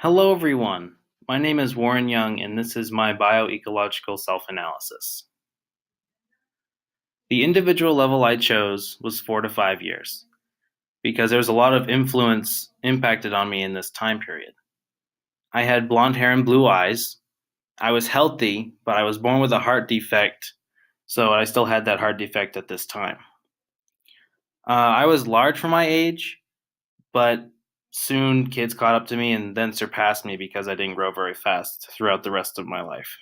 Hello, everyone. My name is Warren Young, and this is my bioecological self analysis. The individual level I chose was 4 to 5 years because there was a lot of influence impacted on me in this time period. I had blonde hair and blue eyes. I was healthy, but I was born with a heart defect, so I still had that heart defect at this time. I was large for my age, but soon kids caught up to me and then surpassed me because I didn't grow very fast throughout the rest of my life.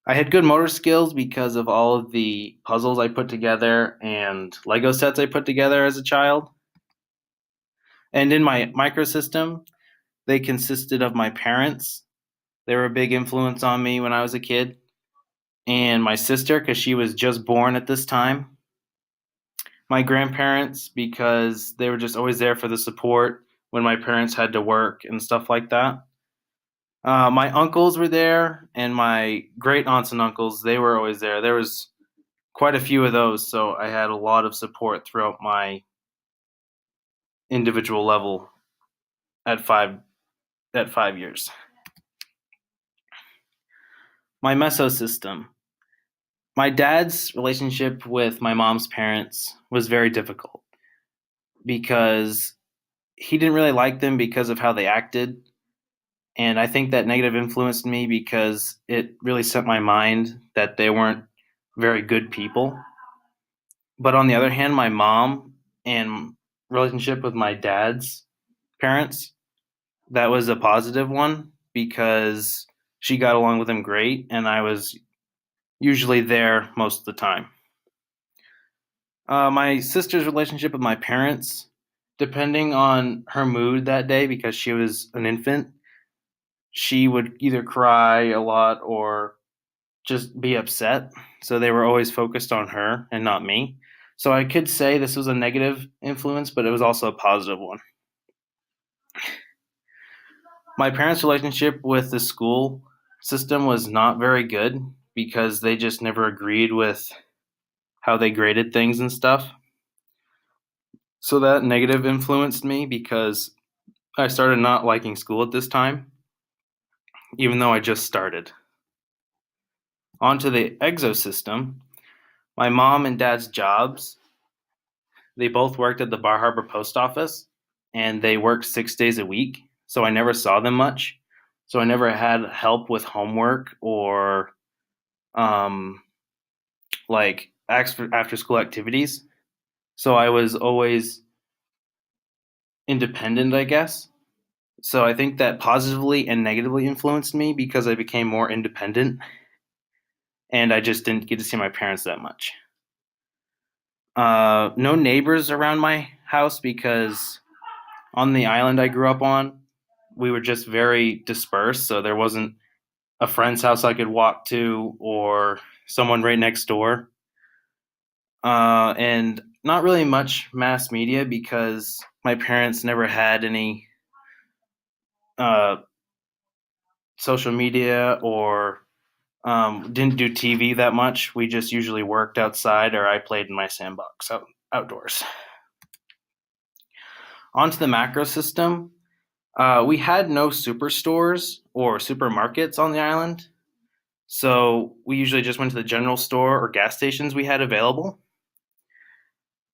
I had good motor skills because of all of the puzzles I put together and Lego sets I put together as a child. And in my microsystem, they consisted of my parents. They were a big influence on me when I was a kid. And my sister, because she was just born at this time. My grandparents, because they were just always there for the support when my parents had to work and stuff like that. My uncles were there, and my great aunts and uncles, they were always there. There was quite a few of those, so I had a lot of support throughout my individual level at 5 years. My mesosystem. My dad's relationship with my mom's parents was very difficult because he didn't really like them because of how they acted. And I think that negative influenced me because it really set my mind that they weren't very good people. But on the other hand, my mom and relationship with my dad's parents, that was a positive one because she got along with him great and I was usually there most of the time. My sister's relationship with my parents, depending on her mood that day, because she was an infant, she would either cry a lot or just be upset. So they were always focused on her and not me. So I could say this was a negative influence, but it was also a positive one. My parents' relationship with the school system was not very good because they just never agreed with how they graded things and stuff. So that negative influenced me because I started not liking school at this time, even though I just started. Onto the exosystem, my mom and dad's jobs, they both worked at the Bar Harbor post office and they worked 6 days a week. So I never saw them much. So I never had help with homework or um, like after school activities. So I was always independent, I guess. So I think that positively and negatively influenced me because I became more independent and I just didn't get to see my parents that much. No neighbors around my house because on the island I grew up on, we were just very dispersed. So there wasn't a friend's house I could walk to or someone right next door. And not really much mass media because my parents never had any uh, social media or didn't do TV that much. We just usually worked outside or I played in my sandbox outdoors. Onto the macro system. We had no superstores or supermarkets on the island. So we usually just went to the general store or gas stations we had available.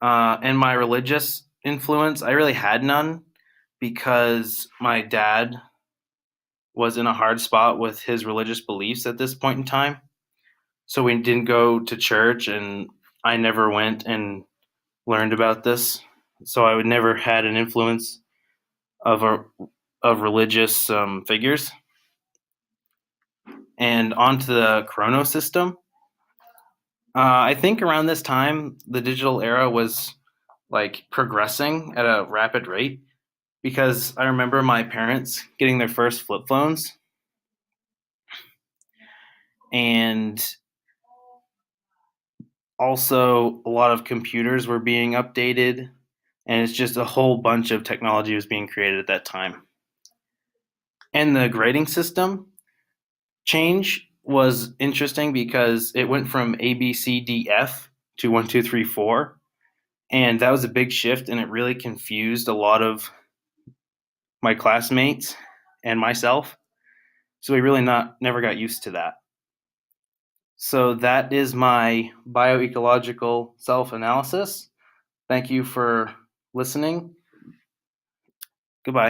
And my religious influence, I really had none because my dad was in a hard spot with his religious beliefs at this point in time. So we didn't go to church, and I never went and learned about this. So I would never had an influence of religious figures. And onto the chrono system. I think around this time, the digital era was like progressing at a rapid rate because I remember my parents getting their first flip phones and also a lot of computers were being updated and it's just a whole bunch of technology was being created at that time. And the grading system change was interesting because it went from A, B, C, D, F to 1, 2, 3, 4. And that was a big shift and it really confused a lot of my classmates and myself. So we really never got used to that. So that is my bioecological self-analysis. Thank you for listening. Goodbye.